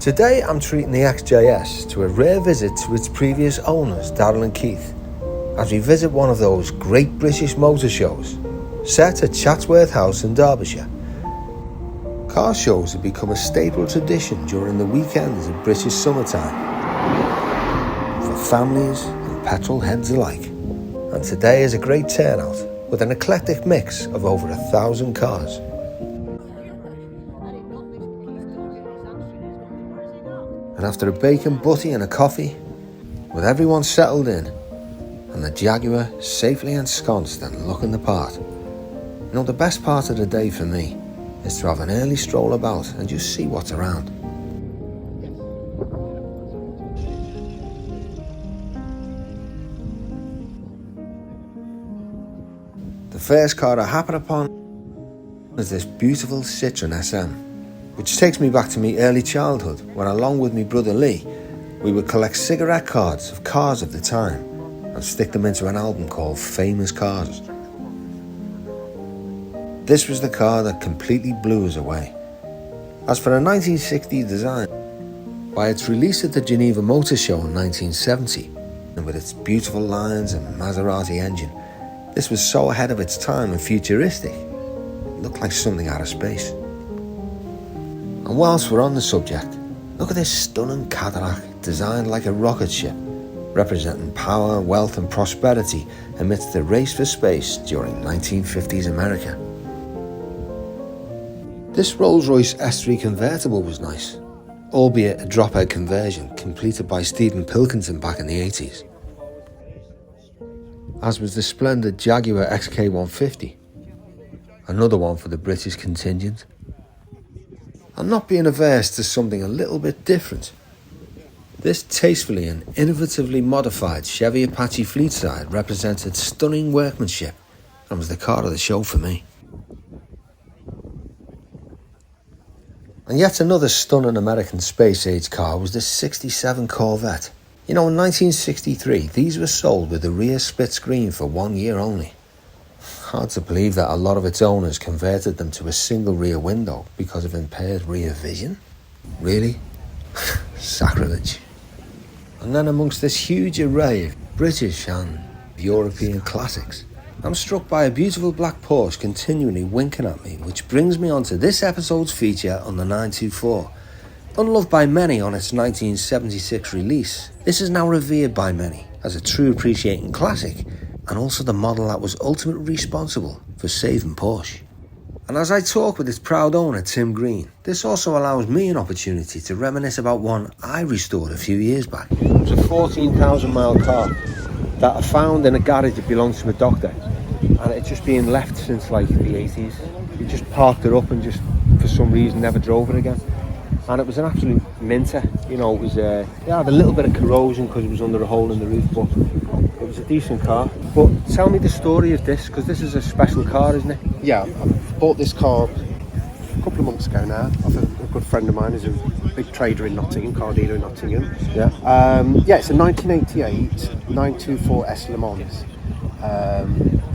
Today I'm treating the XJS to a rare visit to its previous owners, Darryl and Keith, as we visit one of those great British motor shows, set at Chatsworth House in Derbyshire. Car shows have become a staple tradition during the weekends of British summertime, for families and petrol heads alike. And today is a great turnout, with an eclectic mix of over 1,000 cars. And after a bacon butty and a coffee, with everyone settled in, and the Jaguar safely ensconced and looking the part, you know, the best part of the day for me is to have an early stroll about and just see what's around. The first car I happen upon is this beautiful Citroen SM, which takes me back to my early childhood when, along with my brother Lee, we would collect cigarette cards of cars of the time and stick them into an album called Famous Cars. This was the car that completely blew us away. As for a 1960 design, by its release at the Geneva Motor Show in 1970, and with its beautiful lines and Maserati engine, this was so ahead of its time and futuristic, it looked like something out of space. And whilst we're on the subject, look at this stunning Cadillac designed like a rocket ship, representing power, wealth and prosperity amidst the race for space during 1950s America. This Rolls-Royce S3 convertible was nice, albeit a dropout conversion completed by Stephen Pilkington back in the 80s. As was the splendid Jaguar XK150, another one for the British contingent. I'm not being averse to something a little bit different. This tastefully and innovatively modified Chevy Apache Fleetside represented stunning workmanship and was the car of the show for me. And yet another stunning American space-age car was the 67 Corvette. You know, in 1963, these were sold with the rear split screen for 1 year only. Hard to believe that a lot of its owners converted them to a single rear window because of impaired rear vision. Really? Sacrilege. And then amongst this huge array of British and European classics, I'm struck by a beautiful black Porsche continually winking at me, which brings me on to this episode's feature on the 924. Unloved by many on its 1976 release, this is now revered by many as a true appreciating classic, and also the model that was ultimately responsible for saving Porsche. And as I talk with its proud owner Tim Green, this also allows me an opportunity to reminisce about one I restored a few years back. It was a 14,000 mile car that I found in a garage that belonged to a doctor, and it's just been left since like the 80s. We just parked it up and just for some reason never drove it again. And it was an absolute minter, you know. It was it had a little bit of corrosion because it was under a hole in the roof, but it was a decent car. But tell me the story of this, because this is a special car, isn't it? Yeah, I bought this car a couple of months ago now. I've a good friend of mine who's a big trader in Nottingham, car dealer in Nottingham. Yeah. It's a 1988 924 S Le Mans.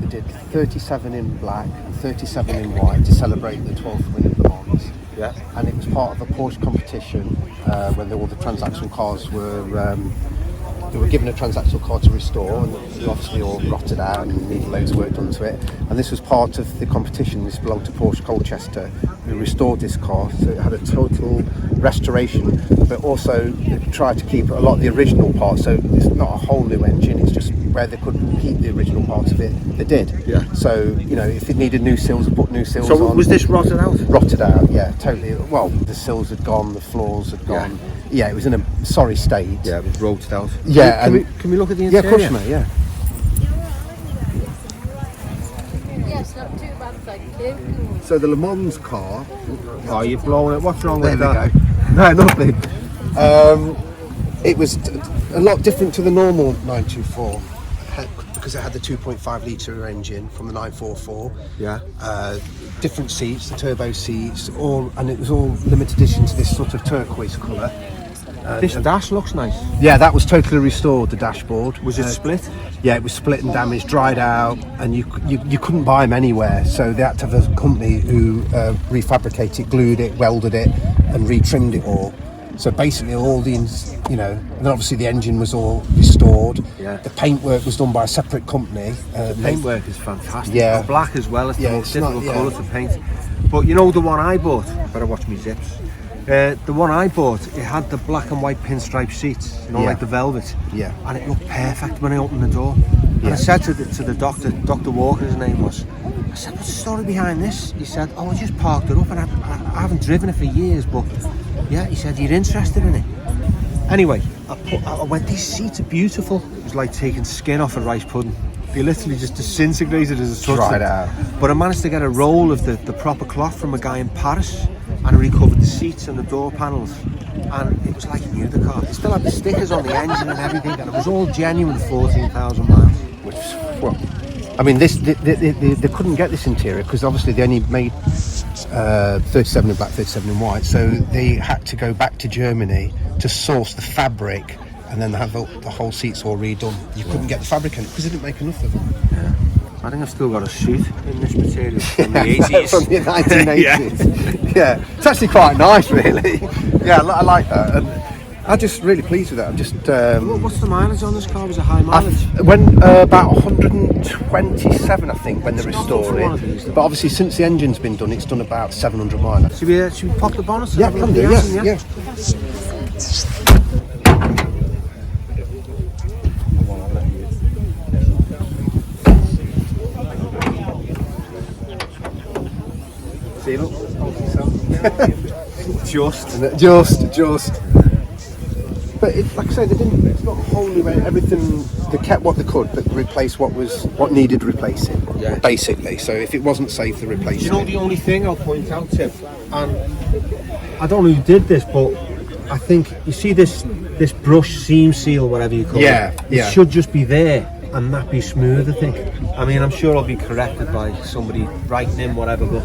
They did 37 in black and 37 in white to celebrate the 12th win of Le Mans. Yeah. And it was part of a Porsche competition when all the transactional cars were they were given a transactional car to restore, and they obviously all rotted out and needed loads of work done to it. And this was part of the competition. This belonged to Porsche Colchester, who restored this car, so it had a total restoration, but also they tried to keep a lot of the original parts, so it's not a whole new engine, it's just where they could keep the original parts of it, they did. Yeah. So, you know, if it needed new sills, they put new sills on. So was this rotted out? Rotted out, yeah, totally. Well, the sills had gone, the floors had gone. Yeah, it was in a sorry state. Yeah, it was rotted out. Yeah. Can we look at the interior? Yeah, of course, mate, yeah. Yes, not too bad, thank you. So the Le Mans car... Oh, you're blowing it. What's wrong There with we that? go. No, nothing. It was a lot different to the normal 924 because it had the 2.5 litre engine from the 944. Yeah. Different seats, the turbo seats, and it was all limited edition to this sort of turquoise colour. This dash looks nice. Yeah, that was totally restored, the dashboard. Was it split? Yeah, it was split and damaged, dried out, and you couldn't buy them anywhere. So they had to have a company who refabricated, glued it, welded it, and retrimmed it all. So basically all the, you know, and then obviously the engine was all restored. Yeah. The paintwork was done by a separate company. Paintwork is fantastic. Yeah. And black as well. It's the most it's not- difficult yeah. colour to paint. But you know the one I bought? Better watch me zips. The one I bought, it had the black and white pinstripe seats, you know, Yeah. like the velvet. Yeah. And it looked perfect when I opened the door. And I said to the doctor, Dr. Walker his name was, I said, what's the story behind this? He said, oh, I just parked it up and I haven't driven it for years, but yeah, he said, you're interested in it. Anyway, I went, these seats are beautiful. It was like taking skin off a rice pudding. They literally just disintegrated as I touched Tried them. it out. But I managed to get a roll of the proper cloth from a guy in Paris, and I recovered the seats and the door panels, and it was like new, the car. It still had the stickers on the engine and everything, and it was all genuine 14,000 miles. Which, well, I mean, they couldn't get this interior because obviously they only made 37 in black, 37 in white, so they had to go back to Germany to source the fabric and then have the whole seats all redone. You couldn't get the fabric in it because they didn't make enough of them. Yeah. I think I've still got a suit in this material from the 80s. From the 1980s. Yeah, it's actually quite nice, really. Yeah, I like that. And I'm just really pleased with that. I'm just. What's the mileage on this car? Was it high mileage? When about 127, I think, when they It's not restored for one of it. these, though. But obviously, since the engine's been done, it's done about 700 miles. Should we pop the bonnet? Yeah, can do. Yeah. See, look. Just. But like I say, they didn't. It's not wholly everything. They kept what they could, but replaced what needed replacing. Yeah. Basically. So if it wasn't safe, they replaced You know, it. the only thing I'll point out, Tim, and I don't know who did this, but I think you see this brush seam seal, whatever you call Yeah, it. yeah. It should just be there and that be smooth. I think. I mean, I'm sure I'll be corrected by somebody writing in whatever, but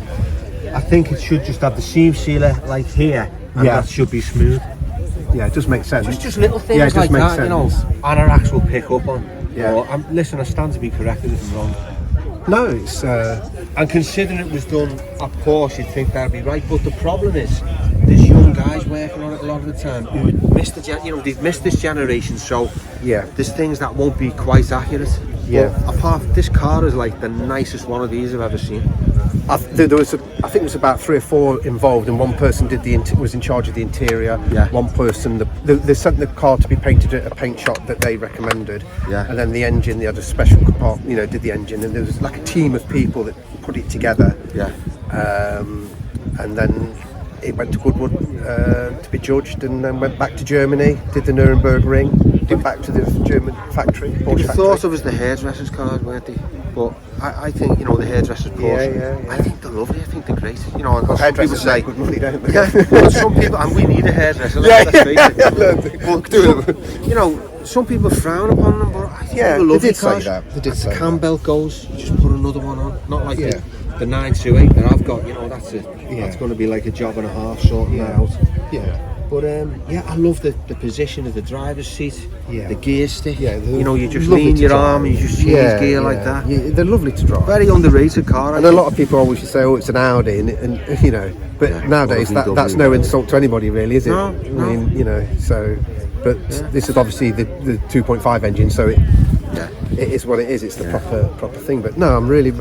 I think it should just have the seam sealer like here, and Yeah. that should be smooth. Yeah, it does make sense. Just little things Yeah, it does like make that, you know, sense. and our axe will pick up on. Yeah. Or, listen, I stand to be corrected if I'm wrong. No, it's. And considering it was done at Porsche, you'd think that'd be right. But the problem is, there's young guys working on it a lot of the time who missed they've missed this generation. So Yeah. there's things that won't be quite accurate. Yeah. But apart, this car is like the nicest one of these I've ever seen. I think there was about 3 or 4 involved, and one person was in charge of the interior. Yeah. One person, they sent the car to be painted at a paint shop that they recommended. Yeah. And then the engine, they had a special compartment, did the engine, and there was like a team of people that put it together. Yeah. And then it went to Goodwood to be judged, and then went back to Germany, did the Nuremberg Ring, went back to the German factory, Porsche They factory. thought of as the hairdressers' cars, weren't they? But I think, the hairdressers' Porsche. Yeah. I think they're lovely. I think they're great. And some people Hairdressers say, make good money, don't they? yeah, but some people, and we need a hairdresser. Let's face it. But some people frown upon them, but I think Yeah, they're lovely they did say cars. that. They did As say the that. cam belt goes, you just put another one on. Not like Yeah. the 928 that I've got. That's it. Yeah. That's going to be like a job and a half sorting that out. Yeah. But I love the position of the driver's seat, Yeah. the gear stick. Yeah, they're you just lovely lean to your drive. arm and you just change gear like that. Yeah, they're lovely to drive. Very underrated car. I And a think. lot of people always say, "Oh, it's an Audi," but Yeah, nowadays or a that's VW. no insult to anybody, really, is it? No, I mean, so. But this is obviously the 2.5 engine, so it is what it is. It's the proper thing. But no, I'm really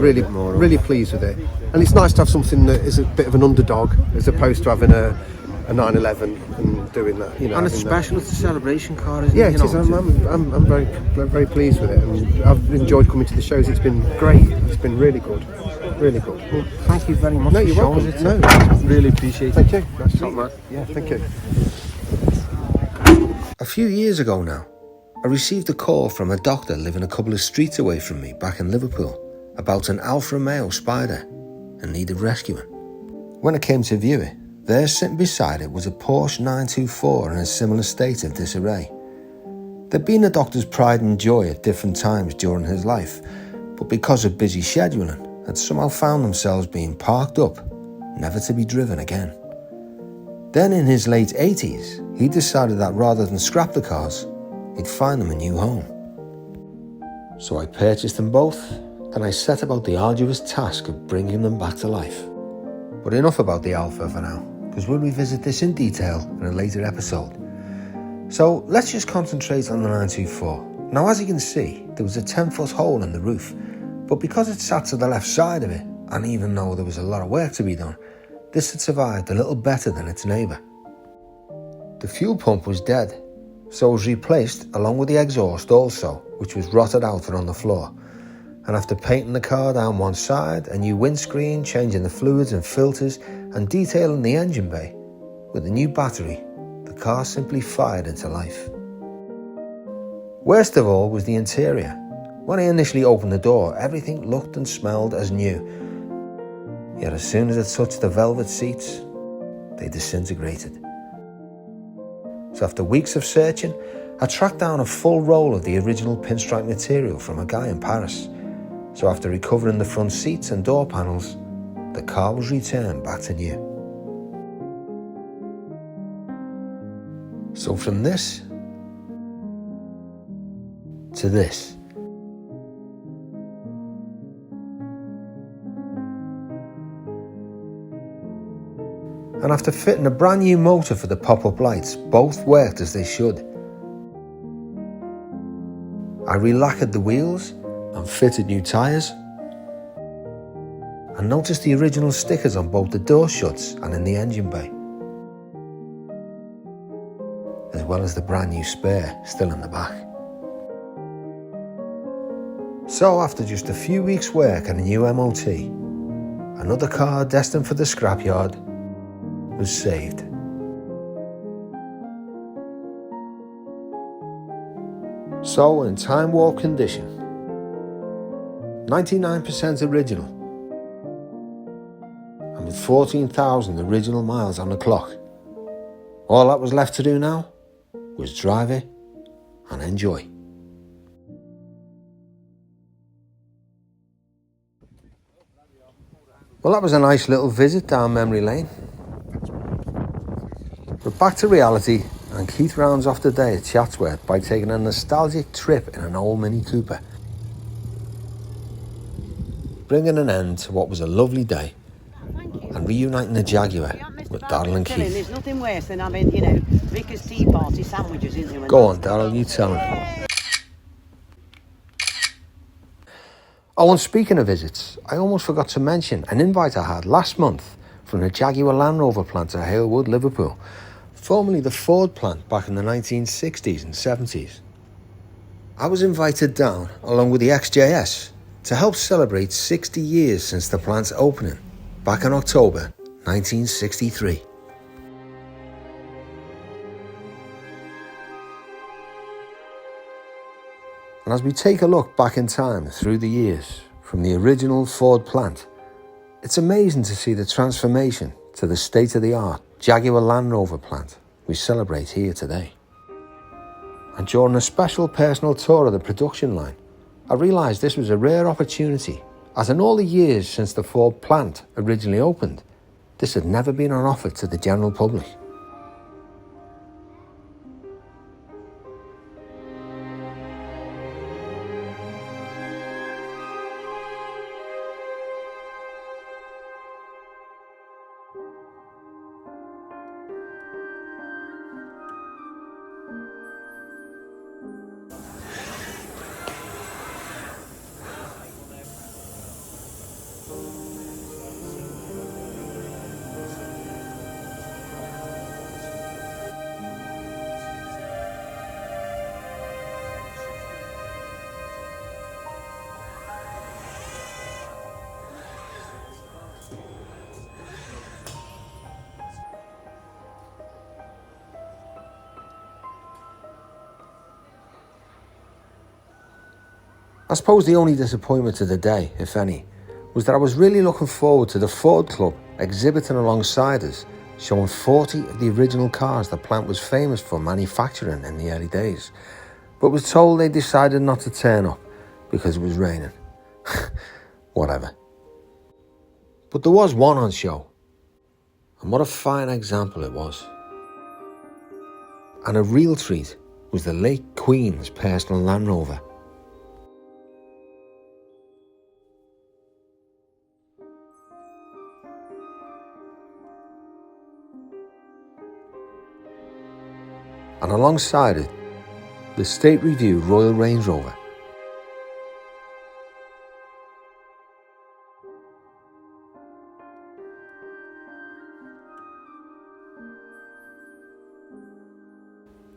pleased with it, and it's nice to have something that is a bit of an underdog as opposed to having a 911 and doing that. And it's special. It's a celebration car, isn't Yeah, it? it is. I'm very pleased with it, and I've enjoyed coming to the shows. It's been great. It's been really good, really good. Well, thank you very much. No, for you're showing welcome. us. No, Really appreciate it. thank you. Nice to Top meet you. man. Yeah, thank you. A few years ago now, I received a call from a doctor living a couple of streets away from me back in Liverpool about an Alfa Romeo Spider and needed rescuing. When I came to view it, there sitting beside it was a Porsche 924 in a similar state of disarray. There'd been a doctor's pride and joy at different times during his life, but because of busy scheduling, had somehow found themselves being parked up, never to be driven again. Then in his late 80s, he decided that rather than scrap the cars, he'd find them a new home. So I purchased them both, and I set about the arduous task of bringing them back to life. But enough about the Alfa for now. because we'll revisit this in detail in a later episode. So let's just concentrate on the 924. Now, as you can see, there was a 10-foot hole in the roof, but because it sat to the left side of it, and even though there was a lot of work to be done, this had survived a little better than its neighbour. The fuel pump was dead, so it was replaced along with the exhaust also, which was rotted out and on the floor. And after painting the car down one side, a new windscreen, changing the fluids and filters, and detailing the engine bay, with a new battery, the car simply fired into life. Worst of all was the interior. When I initially opened the door, everything looked and smelled as new. Yet as soon as it touched the velvet seats, they disintegrated. So after weeks of searching, I tracked down a full roll of the original pinstripe material from a guy in Paris. So after recovering the front seats and door panels, the car was returned back to new. So from this to this. And after fitting a brand new motor for the pop-up lights, both worked as they should. I re-lacquered the wheels and fitted new tyres, and noticed the original stickers on both the door shuts and in the engine bay, as well as the brand new spare still in the back. So after just a few weeks' work and a new MOT, another car destined for the scrapyard was saved. So in time warp condition, 99% original, and with 14,000 original miles on the clock, all that was left to do now was drive it and enjoy. Well, that was a nice little visit down memory lane. But back to reality, and Keith rounds off the day at Chatsworth by taking a nostalgic trip in an old Mini Cooper, bringing an end to what was a lovely day and reuniting the Jaguar with Darryl and Keith. There's nothing worse than having, Vickers tea party sandwiches, isn't there? Go on, Darryl, you tell him. Oh, and speaking of visits, I almost forgot to mention an invite I had last month from the Jaguar Land Rover plant at Halewood, Liverpool, formerly the Ford plant back in the 1960s and 70s. I was invited down along with the XJS to help celebrate 60 years since the plant's opening back in October 1963. And as we take a look back in time through the years from the original Ford plant, it's amazing to see the transformation to the state-of-the-art Jaguar Land Rover plant we celebrate here today. And during a special personal tour of the production line, I realised this was a rare opportunity, as in all the years since the Ford plant originally opened, this had never been on offer to the general public. I suppose the only disappointment of the day, if any, was that I was really looking forward to the Ford Club exhibiting alongside us, showing 40 of the original cars the plant was famous for manufacturing in the early days, but was told they decided not to turn up because it was raining. Whatever. But there was one on show, and what a fine example it was. And a real treat was the late Queen's personal Land Rover. and alongside it, the State Review Royal Range Rover.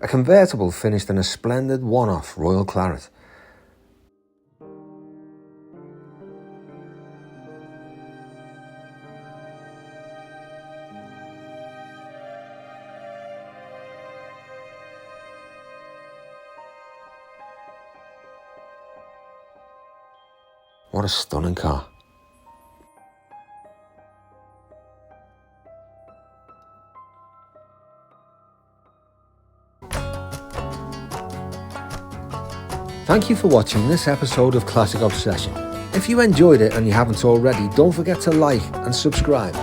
A convertible finished in a splendid one-off Royal Claret. What a stunning car. Thank you for watching this episode of Classic Obsession. If you enjoyed it and you haven't already, don't forget to like and subscribe.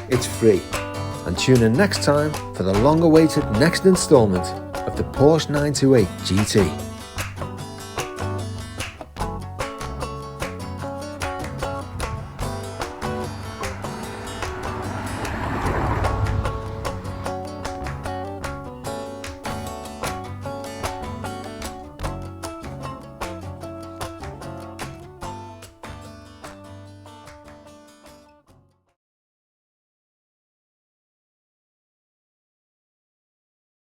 It's free. And tune in next time for the long-awaited next instalment of the Porsche 928 GT.